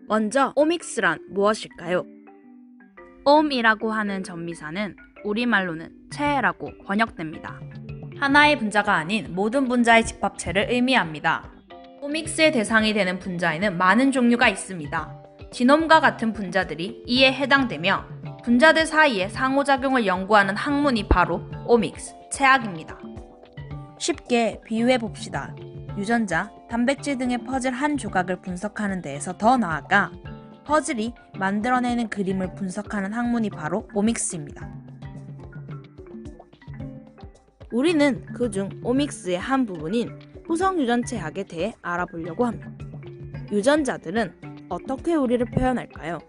먼저 오믹스란 무엇일까요? 옴이라고 하는 전미사는 우리말로는 체라고 번역됩니다. 하나의 분자가 아닌 모든 분자의 집합체를 의미합니다. 오믹스의 대상이 되는 분자에는 많은 종류가 있습니다. 지놈과 같은 분자들이 이에 해당되며 분자들 사이의 상호작용을 연구하는 학문이 바로 오믹스, 체학입니다. 쉽게 비유해 봅시다. 유전자, 단백질 등의 퍼즐 한 조각을 분석하는 데에서 더 나아가 퍼즐이 만들어내는 그림을 분석하는 학문이 바로 오믹스입니다. 우리는 그중 오믹스의 한 부분인 후성유전체학에 대해 알아보려고 합니다. 유전자들은 어떻게 우리를 표현할까요?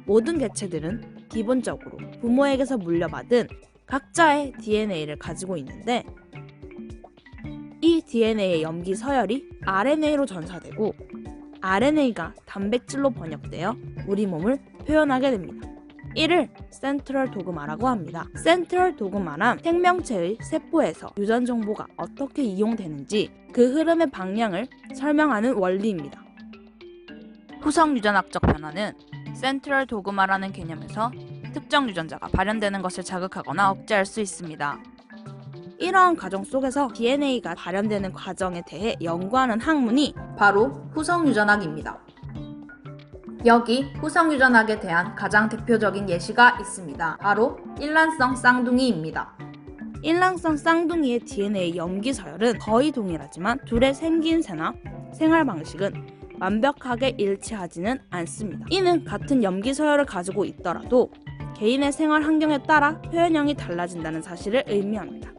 모든 개체들은 기본적으로 부모에게서 물려받은 각자의 DNA를 가지고 있는데 이 DNA의 염기 서열이 RNA로 전사되고 RNA가 단백질로 번역되어 우리 몸을 표현하게 됩니다. 이를 센트럴 도그마라고 합니다. 센트럴 도그마란 생명체의 세포에서 유전 정보가 어떻게 이용되는지 그 흐름의 방향을 설명하는 원리입니다. 후성 유전학적 변화는 센트럴 도그마라는 개념에서 특정 유전자가 발현되는 것을 자극하거나 억제할 수 있습니다. 이러한 과정 속에서 DNA가 발현되는 과정에 대해 연구하는 학문이 바로 후성유전학입니다. 여기 후성유전학에 대한 가장 대표적인 예시가 있습니다. 바로 일란성 쌍둥이입니다. 일란성 쌍둥이의 DNA 염기 서열은 거의 동일하지만 둘의 생긴새나 생활 방식은 완벽하게 일치하지는 않습니다. 이는 같은 염기 서열을 가지고 있더라도 개인의 생활 환경에 따라 표현형이 달라진다는 사실을 의미합니다.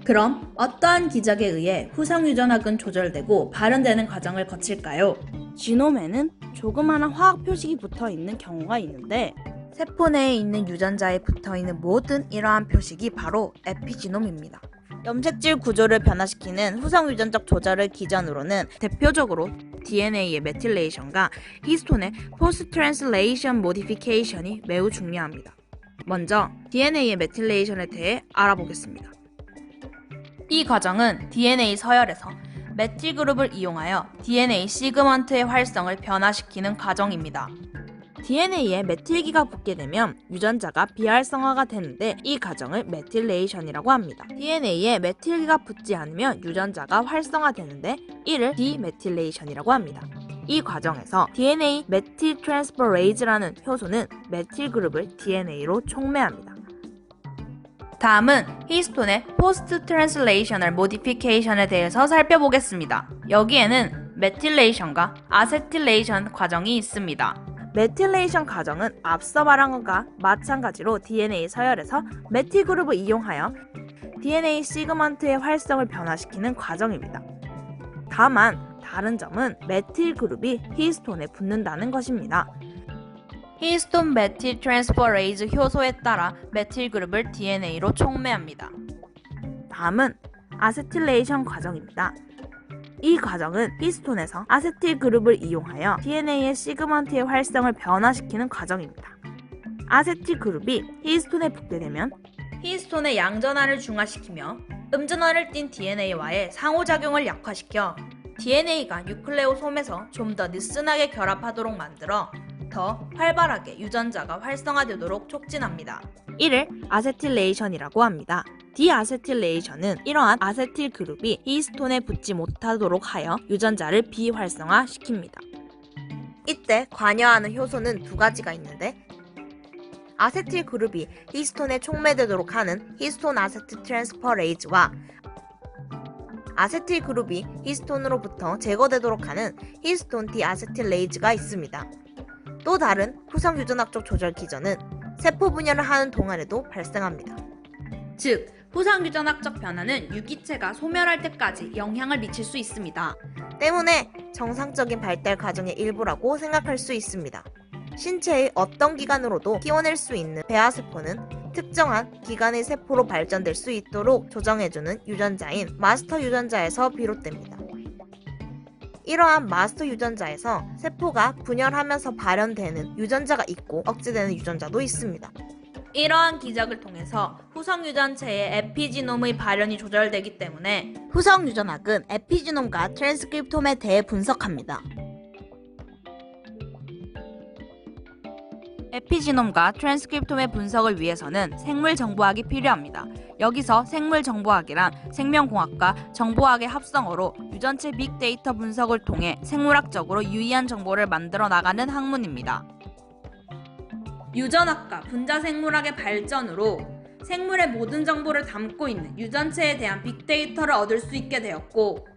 그럼 어떠한 기적에 의해 후성유전학은 조절되고 발현되는 과정을 거칠까요? 지놈에는 조그마한 화학 표식이 붙어있는 경우가 있는데 세포 내에 있는 유전자에 붙어있는 모든 이러한 표식이 바로 에피지놈입니다. 염색질 구조를 변화시키는 후성유전적 조절을 기전으로는 대표적으로 DNA의 메틸레이션과 히스톤의 포스트 트랜슬레이션 모디피케이션이 매우 중요합니다. 먼저 DNA의 메틸레이션에 대해 알아보겠습니다. 이 과정은 DNA 서열에서 메틸 그룹을 이용하여 DNA 시그먼트의 활성을 변화시키는 과정입니다. DNA에 메틸기가 붙게 되면 유전자가 비활성화가 되는데 이 과정을 메틸레이션이라고 합니다. DNA에 메틸기가 붙지 않으면 유전자가 활성화되는데 이를 디메틸레이션이라고 합니다. 이 과정에서 DNA 메틸 트랜스퍼레이즈라는 효소는 메틸 그룹을 DNA로 촉매합니다. 다음은 히스톤의 포스트 트랜슬레이셔널 모디피케이션에 대해서 살펴보겠습니다. 여기에는 메틸레이션과 아세틸레이션 과정이 있습니다. 메틸레이션 과정은 앞서 말한 것과 마찬가지로 DNA 서열에서 메틸 그룹을 이용하여 DNA 시그먼트의 활성을 변화시키는 과정입니다. 다만 다른 점은 메틸 그룹이 히스톤에 붙는다는 것입니다. 히스톤 메틸 트랜스퍼레이즈 효소에 따라 메틸 그룹을 DNA로 촉매합니다. 다음은 아세틸레이션 과정입니다. 이 과정은 히스톤에서 아세틸 그룹을 이용하여 DNA의 시그먼트의 활성을 변화시키는 과정입니다. 아세틸 그룹이 히스톤에 붙게 되면 히스톤의 양전환을 중화시키며 음전환을 띤 DNA와의 상호작용을 약화시켜 DNA가 뉴클레오솜에서 좀 더 느슨하게 결합하도록 만들어 더 활발하게 유전자가 활성화되도록 촉진합니다. 이를 아세틸레이션이라고 합니다. 디아세틸레이션은 이러한 아세틸 그룹이 히스톤에 붙지 못하도록 하여 유전자를 비활성화시킵니다. 이때 관여하는 효소는 두 가지가 있는데 아세틸 그룹이 히스톤에 촉매되도록 하는 히스톤 아세틸 트랜스퍼레이즈와 아세틸 그룹이 히스톤으로부터 제거되도록 하는 히스톤 디아세틸레이즈가 있습니다. 또 다른 후성유전학적 조절 기전은 세포 분열을 하는 동안에도 발생합니다. 즉, 후성유전학적 변화는 유기체가 소멸할 때까지 영향을 미칠 수 있습니다. 때문에 정상적인 발달 과정의 일부라고 생각할 수 있습니다. 신체의 어떤 기관으로도 키워낼 수 있는 배아세포는 특정한 기관의 세포로 발전될 수 있도록 조정해주는 유전자인 마스터 유전자에서 비롯됩니다. 이러한 마스터 유전자에서 세포가 분열하면서 발현되는 유전자가 있고 억제되는 유전자도 있습니다. 이러한 기적을 통해서 후성유전체의 에피지놈의 발현이 조절되기 때문에 후성유전학은 에피지놈과 트랜스크립톰에 대해 분석합니다. 에피지놈과 트랜스크립톰의 분석을 위해서는 생물정보학이 필요합니다. 여기서 생물정보학이란 생명공학과 정보학의 합성어로 유전체 빅데이터 분석을 통해 생물학적으로 유의한 정보를 만들어 나가는 학문입니다. 유전학과 분자생물학의 발전으로 생물의 모든 정보를 담고 있는 유전체에 대한 빅데이터를 얻을 수 있게 되었고,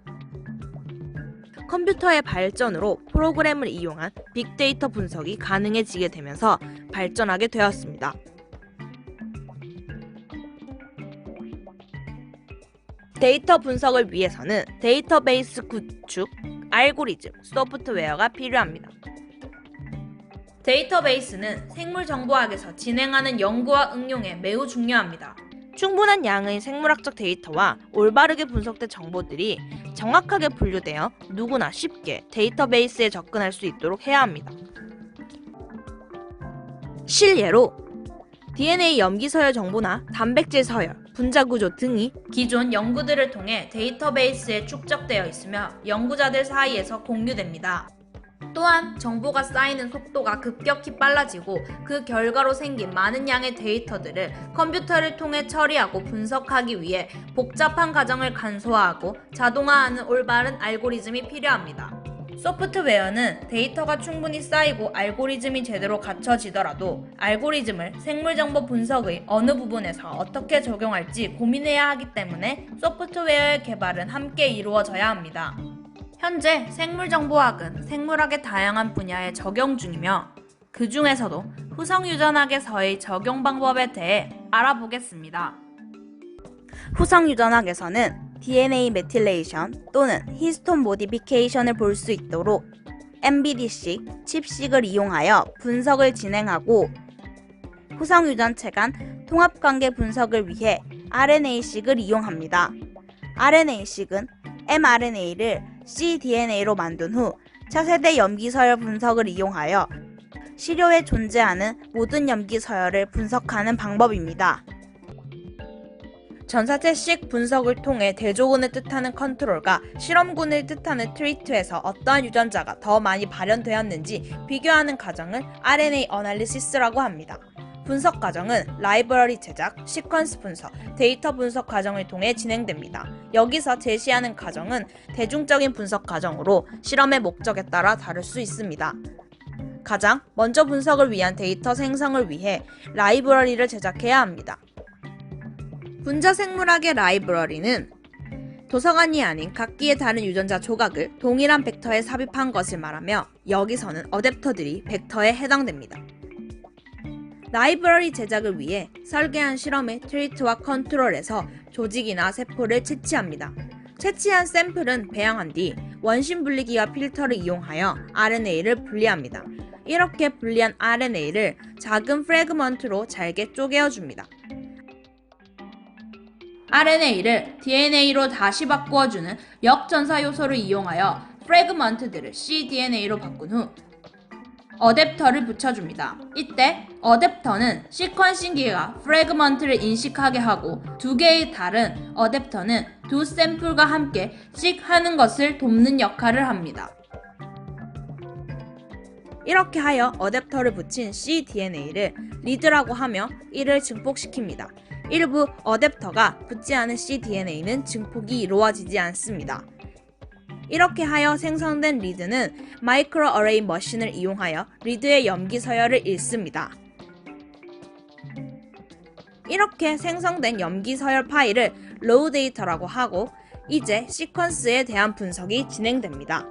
컴퓨터의 발전으로 프로그램을 이용한 빅데이터 분석이 가능해지게 되면서 발전하게 되었습니다. 데이터 분석을 위해서는 데이터베이스 구축, 알고리즘, 소프트웨어가 필요합니다. 데이터베이스는 생물정보학에서 진행하는 연구와 응용에 매우 중요합니다. 충분한 양의 생물학적 데이터와 올바르게 분석된 정보들이 정확하게 분류되어 누구나 쉽게 데이터베이스에 접근할 수 있도록 해야 합니다. 실예로 DNA 염기서열 정보나 단백질 서열, 분자구조 등이 기존 연구들을 통해 데이터베이스에 축적되어 있으며 연구자들 사이에서 공유됩니다. 또한 정보가 쌓이는 속도가 급격히 빨라지고 그 결과로 생긴 많은 양의 데이터들을 컴퓨터를 통해 처리하고 분석하기 위해 복잡한 과정을 간소화하고 자동화하는 올바른 알고리즘이 필요합니다. 소프트웨어는 데이터가 충분히 쌓이고 알고리즘이 제대로 갖춰지더라도 알고리즘을 생물정보 분석의 어느 부분에서 어떻게 적용할지 고민해야 하기 때문에 소프트웨어의 개발은 함께 이루어져야 합니다. 현재 생물정보학은 생물학의 다양한 분야에 적용 중이며 그 중에서도 후성유전학에서의 적용 방법에 대해 알아보겠습니다. 후성유전학에서는 DNA 메틸레이션 또는 히스톤 모디피케이션을 볼 수 있도록 MBD식, 칩식을 이용하여 분석을 진행하고 후성유전체 간 통합관계 분석을 위해 RNA식을 이용합니다. RNA식은 mRNA를 cDNA로 만든 후 차세대 염기서열 분석을 이용하여 시료에 존재하는 모든 염기서열을 분석하는 방법입니다. 전사체식 분석을 통해 대조군을 뜻하는 컨트롤과 실험군을 뜻하는 트리트에서 어떠한 유전자가 더 많이 발현되었는지 비교하는 과정을 RNA 어널리시스라고 합니다. 분석 과정은 라이브러리 제작, 시퀀스 분석, 데이터 분석 과정을 통해 진행됩니다. 여기서 제시하는 과정은 대중적인 분석 과정으로 실험의 목적에 따라 다를 수 있습니다. 가장 먼저 분석을 위한 데이터 생성을 위해 라이브러리를 제작해야 합니다. 분자생물학의 라이브러리는 도서관이 아닌 각기의 다른 유전자 조각을 동일한 벡터에 삽입한 것을 말하며 여기서는 어댑터들이 벡터에 해당됩니다. 라이브러리 제작을 위해 설계한 실험의 트리트와 컨트롤에서 조직이나 세포를 채취합니다. 채취한 샘플은 배양한 뒤 원심 분리기와 필터를 이용하여 RNA를 분리합니다. 이렇게 분리한 RNA를 작은 프래그먼트로 잘게 쪼개어줍니다. RNA를 DNA로 다시 바꾸어주는 역전사 요소를 이용하여 프래그먼트들을 cDNA로 바꾼 후 어댑터를 붙여줍니다. 이때 어댑터는 시퀀싱기가 프래그먼트를 인식하게 하고 두 개의 다른 어댑터는 두 샘플과 함께 씩하는 것을 돕는 역할을 합니다. 이렇게 하여 어댑터를 붙인 cDNA를 리드라고 하며 이를 증폭시킵니다. 일부 어댑터가 붙지 않은 cDNA는 증폭이 이루어지지 않습니다. 이렇게 하여 생성된 리드는 마이크로 어레이 머신을 이용하여 리드의 염기서열을 읽습니다. 이렇게 생성된 염기서열 파일을 로우 데이터라고 하고 이제 시퀀스에 대한 분석이 진행됩니다.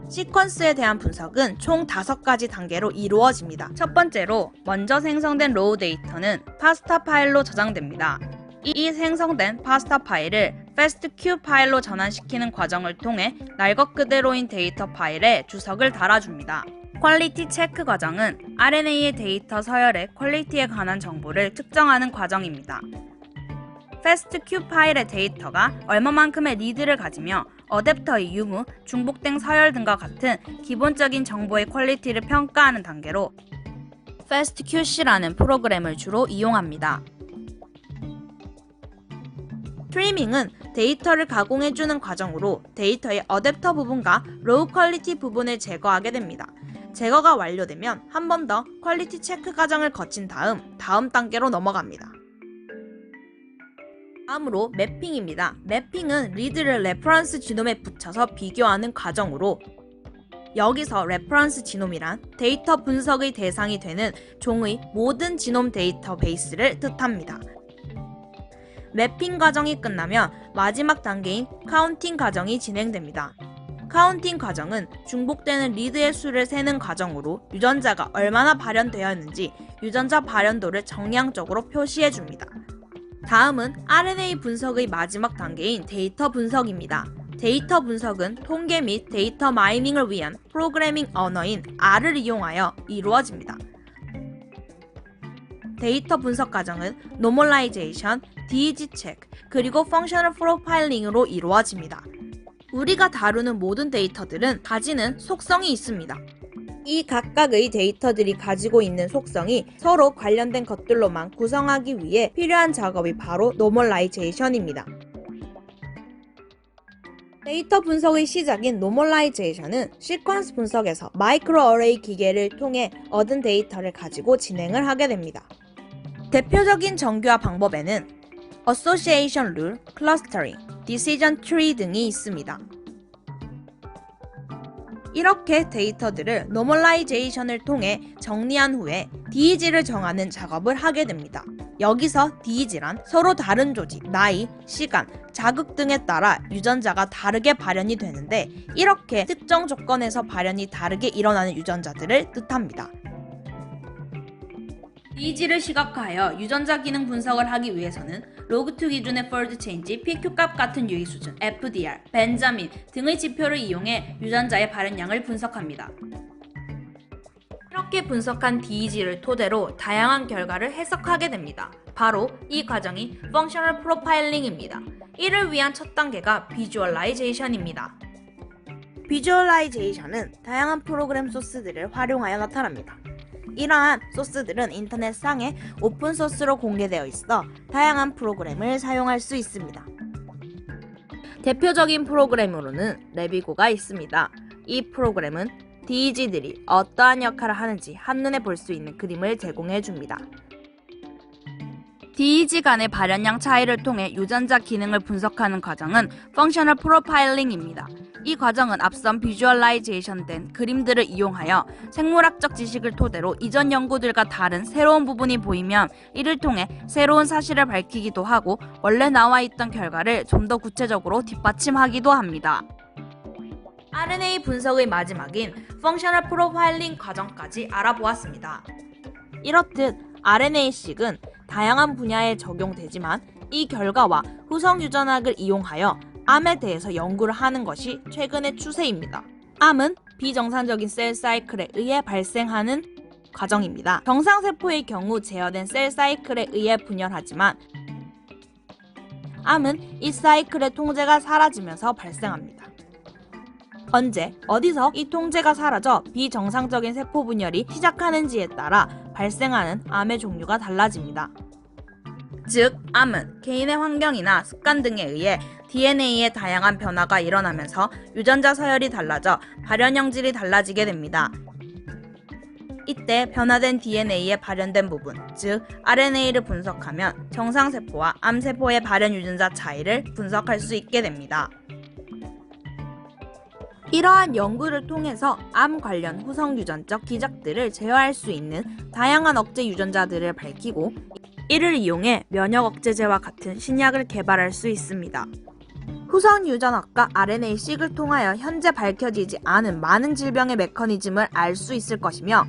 시퀀스에 대한 분석은 총 5가지 단계로 이루어집니다. 첫 번째로 먼저 생성된 로우 데이터는 파스타 파일로 저장됩니다. 이 생성된 파스타 파일을 FASTQ 파일로 전환시키는 과정을 통해 날 것 그대로인 데이터 파일에 주석을 달아줍니다. 퀄리티 체크 과정은 RNA의 데이터 서열의 퀄리티에 관한 정보를 측정하는 과정입니다. FASTQ 파일의 데이터가 얼마만큼의 리드를 가지며 어댑터의 유무, 중복된 서열 등과 같은 기본적인 정보의 퀄리티를 평가하는 단계로 FASTQC라는 프로그램을 주로 이용합니다. 트리밍은 데이터를 가공해주는 과정으로 데이터의 어댑터 부분과 로우 퀄리티 부분을 제거하게 됩니다. 제거가 완료되면 한 번 더 퀄리티 체크 과정을 거친 다음 단계로 넘어갑니다. 다음으로 매핑입니다. 매핑은 리드를 레퍼런스 지놈에 붙여서 비교하는 과정으로, 여기서 레퍼런스 지놈이란 데이터 분석의 대상이 되는 종의 모든 지놈 데이터베이스를 뜻합니다. 매핑 과정이 끝나면 마지막 단계인 카운팅 과정이 진행됩니다. 카운팅 과정은 중복되는 리드의 수를 세는 과정으로 유전자가 얼마나 발현되었는지 유전자 발현도를 정량적으로 표시해줍니다. 다음은 RNA 분석의 마지막 단계인 데이터 분석입니다. 데이터 분석은 통계 및 데이터 마이닝을 위한 프로그래밍 언어인 R을 이용하여 이루어집니다. 데이터 분석 과정은 노멀라이제이션, DEG 체크, 그리고 펑셔널 프로파일링으로 이루어집니다. 우리가 다루는 모든 데이터들은 가지는 속성이 있습니다. 이 각각의 데이터들이 가지고 있는 속성이 서로 관련된 것들로만 구성하기 위해 필요한 작업이 바로 노멀라이제이션입니다. 데이터 분석의 시작인 노멀라이제이션은 시퀀스 분석에서 마이크로 어레이 기계를 통해 얻은 데이터를 가지고 진행을 하게 됩니다. 대표적인 정교화 방법에는 어소시에이션 룰, 클러스터링, 디시전 트리 등이 있습니다. 이렇게 데이터들을 노멀라이제이션을 통해 정리한 후에 DEG를 정하는 작업을 하게 됩니다. 여기서 DEG란 서로 다른 조직, 나이, 시간, 자극 등에 따라 유전자가 다르게 발현이 되는데, 이렇게 특정 조건에서 발현이 다르게 일어나는 유전자들을 뜻합니다. DEG를 시각화하여 유전자 기능 분석을 하기 위해서는 로그2 기준의 폴드 체인지, PQ값 같은 유의 수준, FDR, 벤자민 등의 지표를 이용해 유전자의 발현량을 분석합니다. 이렇게 분석한 DEG를 토대로 다양한 결과를 해석하게 됩니다. 바로 이 과정이 펑셔널 프로파일링입니다. 이를 위한 첫 단계가 비주얼라이제이션입니다. 비주얼라이제이션은 다양한 프로그램 소스들을 활용하여 나타납니다. 이러한 소스들은 인터넷상에 오픈소스로 공개되어 있어 다양한 프로그램을 사용할 수 있습니다. 대표적인 프로그램으로는 레비고가 있습니다. 이 프로그램은 DEG들이 어떠한 역할을 하는지 한눈에 볼 수 있는 그림을 제공해줍니다. DEG 간의 발현량 차이를 통해 유전자 기능을 분석하는 과정은 펑셔널 프로파일링입니다. 이 과정은 앞선 비주얼라이제이션 된 그림들을 이용하여 생물학적 지식을 토대로 이전 연구들과 다른 새로운 부분이 보이면 이를 통해 새로운 사실을 밝히기도 하고 원래 나와 있던 결과를 좀 더 구체적으로 뒷받침하기도 합니다. RNA 분석의 마지막인 펑셔널 프로파일링 과정까지 알아보았습니다. 이렇듯 RNA-식은 다양한 분야에 적용되지만 이 결과와 후성 유전학을 이용하여 암에 대해서 연구를 하는 것이 최근의 추세입니다. 암은 비정상적인 셀 사이클에 의해 발생하는 과정입니다. 정상세포의 경우 제어된 셀 사이클에 의해 분열하지만 암은 이 사이클의 통제가 사라지면서 발생합니다. 언제, 어디서 이 통제가 사라져 비정상적인 세포 분열이 시작하는지에 따라 발생하는 암의 종류가 달라집니다. 즉, 암은 개인의 환경이나 습관 등에 의해 DNA의 다양한 변화가 일어나면서 유전자 서열이 달라져 발현 형질이 달라지게 됩니다. 이때 변화된 DNA에 발현된 부분, 즉 RNA를 분석하면 정상세포와 암세포의 발현 유전자 차이를 분석할 수 있게 됩니다. 이러한 연구를 통해서 암 관련 후성 유전적 기작들을 제어할 수 있는 다양한 억제 유전자들을 밝히고 이를 이용해 면역 억제제와 같은 신약을 개발할 수 있습니다. 후성 유전학과 RNA-식을 통하여 현재 밝혀지지 않은 많은 질병의 메커니즘을 알 수 있을 것이며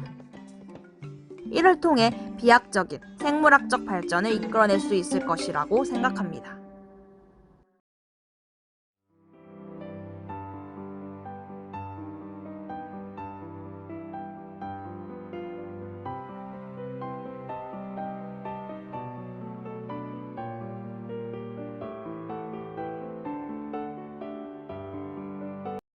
이를 통해 비약적인 생물학적 발전을 이끌어낼 수 있을 것이라고 생각합니다.